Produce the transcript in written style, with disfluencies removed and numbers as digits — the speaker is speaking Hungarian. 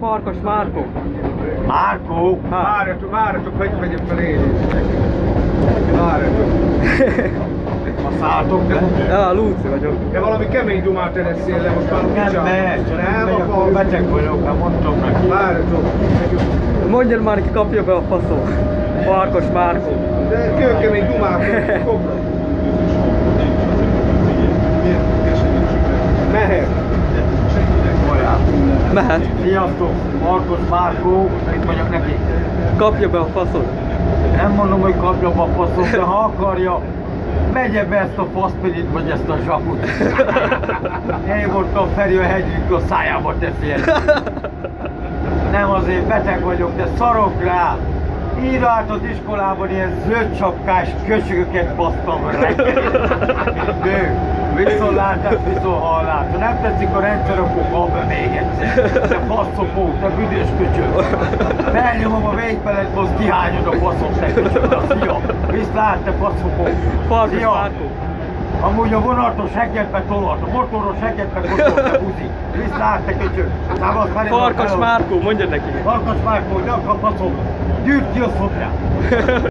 Farkas Márkó. Márkó? Várjatok, hogy megyek fel én is. Várjatok. Ma szálltok le? Ja, Lúci vagyok. De valami kemény dumát ereszél le, most már Nem, nem akkor beteg vagyok, hát mondtam neki. Várjatok. Mondjad már neki, kapja be a faszom. Farkas Márkó. De kőkemény dumát kopra. Mehet. Mehet. Sziasztok, Farkas Márkó, itt vagyok neki. Kapja be a faszom. Nem mondom, hogy kapja be a faszom, de ha akarja, vegye be ezt a faszpirit, vagy ezt a zsakut. Én voltam Feri, a Hedvig a szájába teszi ezt. Nem azért beteg vagyok, de szarok rá. Ide át az iskolában ilyen zöldsapkás kösögöket basztam reggel. Nő, viszontlátás, viszonthallás. Ha nem tetszik a rendszer, akkor kap be még egyszer. Te faszopó, te büdös köcsög. Felnyomom a végpelet, az kihányod a faszom, te köcsög. Szia! Viszlát, te faszopó. Farkas Márkó. Amúgy a vonatos hegedbe tolat, a motoros hegedbe kocol, te buzi. Viszlát, te köcsög. Farkas Márkó, mondjad neki. Farkas Márkó, nyak a faszom. Gyűjt ki a szobját.